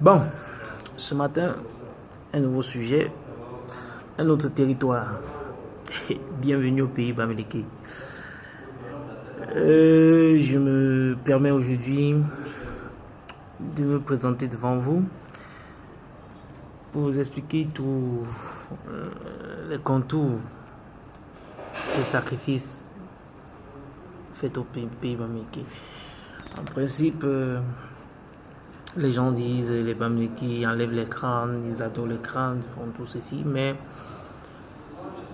Bon, ce matin, un nouveau sujet, un autre territoire. Bienvenue au pays Bamileke. Je me permets aujourd'hui de me présenter devant vous pour vous expliquer tous les contours des sacrifices faits au pays Bamileke. En principe, les gens disent les Bamileke enlèvent les crânes, ils adorent les crânes, ils font tout ceci, mais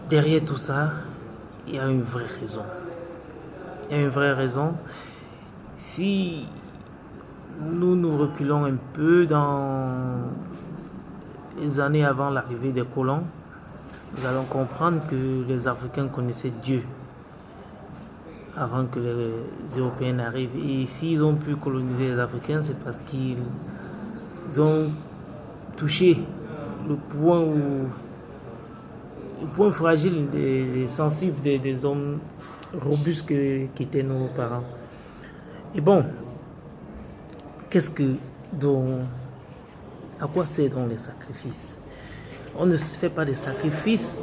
derrière tout ça, il y a une vraie raison. Il y a une vraie raison. Si nous nous reculons un peu dans les années avant l'arrivée des colons, nous allons comprendre que les Africains connaissaient Dieu avant que les Européens arrivent. Et s'ils ont pu coloniser les Africains, c'est parce qu'ils ont touché le point fragile, sensible des hommes robustes qui étaient nos parents. Et bon, à quoi servent donc les sacrifices? On ne se fait pas de sacrifices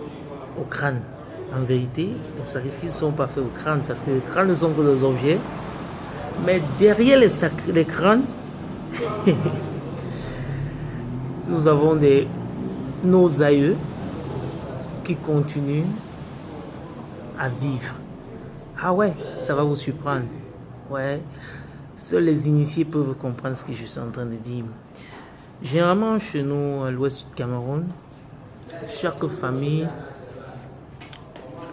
au crâne. En vérité, les sacrifices ne sont pas faits au crâne parce que les crânes ne sont que des objets. Mais derrière les crânes, nous avons nos aïeux qui continuent à vivre. Ah ouais, ça va vous surprendre. Ouais, seuls les initiés peuvent comprendre ce que je suis en train de dire. Généralement, chez nous, à l'ouest du Cameroun, chaque famille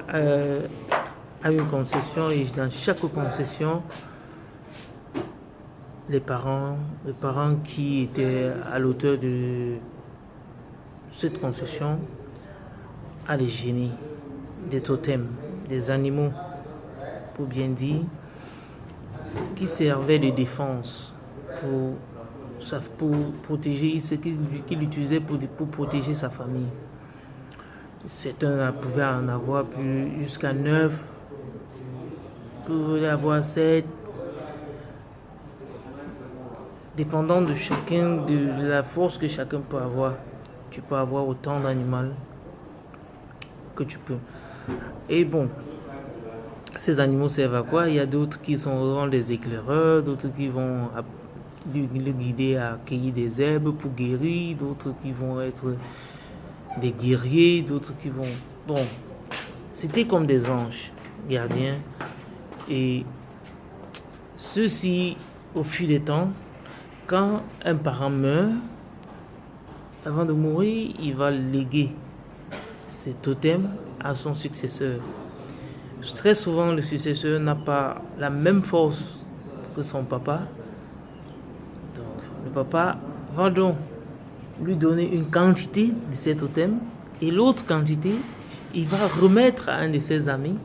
a une concession et dans chaque concession, les parents qui étaient à l'auteur de cette concession a des génies, des totems, des animaux, pour bien dire, qui servaient de défense pour protéger ce qu'il utilisait pour protéger sa famille. Certains pouvaient en avoir plus jusqu'à 9, pouvaient avoir 7, dépendant de chacun, de la force que chacun peut avoir. Tu peux avoir autant d'animaux que tu peux. Et bon, ces animaux servent à quoi? Il y a d'autres qui sont des éclaireurs, d'autres qui vont le guider à cueillir des herbes pour guérir, d'autres qui vont être des guerriers, d'autres qui vont... Bon, c'était comme des anges gardiens. Et ceux-ci, au fil des temps, quand un parent meurt, avant de mourir, il va léguer ses totems à son successeur. Très souvent, le successeur n'a pas la même force que son papa. Donc, le papa va donc lui donner une quantité de ces totems et l'autre quantité, il va remettre à un de ses amis,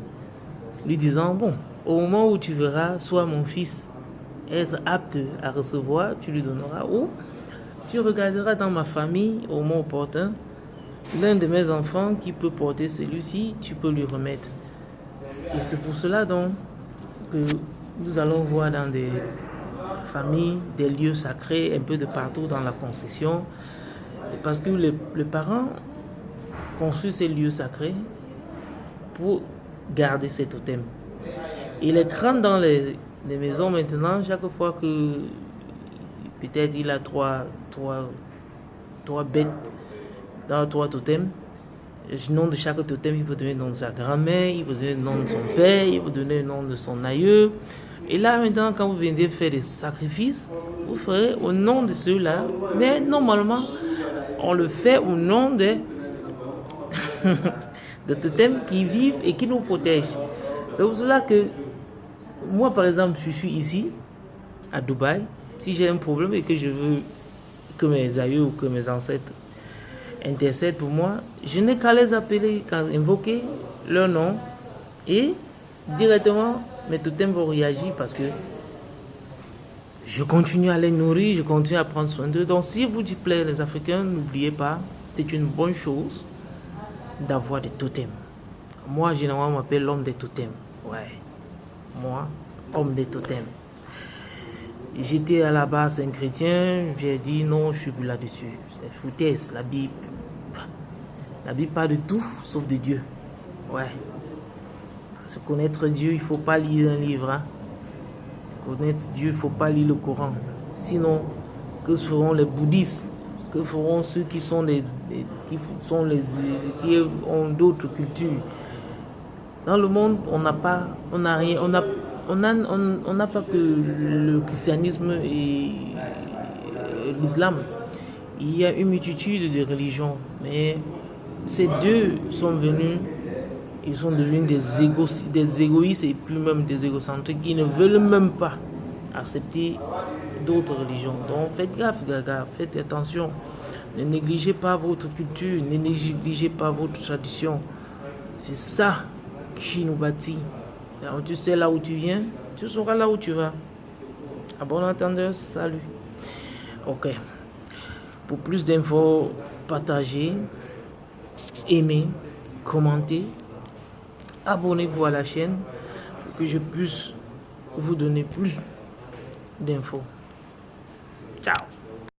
lui disant, bon, au moment où tu verras soit mon fils être apte à recevoir, tu lui donneras, ou tu regarderas dans ma famille au moment opportun, l'un de mes enfants qui peut porter celui-ci, tu peux lui remettre. Et c'est pour cela donc que nous allons voir dans des familles, des lieux sacrés, un peu de partout dans la concession, parce que les parents construisent ces lieux sacrés pour garder ces totems. Et les crânes dans les maisons maintenant, chaque fois que peut-être il a trois bêtes dans 3 totems, le nom de chaque totem, il peut donner le nom de sa grand-mère, il peut donner le nom de son père, il peut donner le nom de son aïeux. Et là maintenant, quand vous venez faire des sacrifices, vous ferez au nom de ceux-là, mais normalement, on le fait au nom de totems qui vivent et qui nous protègent. C'est pour cela que moi, par exemple, je suis ici, à Dubaï. Si j'ai un problème et que je veux que mes aïeux ou que mes ancêtres intercèdent pour moi, je n'ai qu'à les appeler, qu'à invoquer leur nom et directement mes totems vont réagir parce que je continue à les nourrir, je continue à prendre soin d'eux. Donc si vous dites plaît les Africains, n'oubliez pas, c'est une bonne chose d'avoir des totems. Moi, généralement, on m'appelle l'homme des totems. Ouais. Moi, homme des totems. J'étais à la base un chrétien, j'ai dit non, je suis plus là-dessus. C'est foutaise, la Bible. La Bible parle de tout sauf de Dieu. Ouais. Se connaître Dieu, il ne faut pas lire un livre. Hein. Connaître Dieu, il ne faut pas lire le Coran. Sinon, que feront les bouddhistes? Que feront ceux qui sont qui ont d'autres cultures? Dans le monde, on n'a pas que le christianisme et l'islam. Il y a une multitude de religions, mais ces deux sont venus, ils sont devenus des égoïstes et plus même des égocentriques qui ne veulent même pas accepter d'autres religions. Donc faites gaffe, faites attention. Ne négligez pas votre culture, ne négligez pas votre tradition. C'est ça qui nous bâtit. Alors, tu sais là où tu viens, tu sauras là où tu vas. À bon entendeur, salut. Ok. Pour plus d'infos, partagez, aimez, commentez, abonnez-vous à la chaîne pour que je puisse vous donner plus d'infos. Ciao.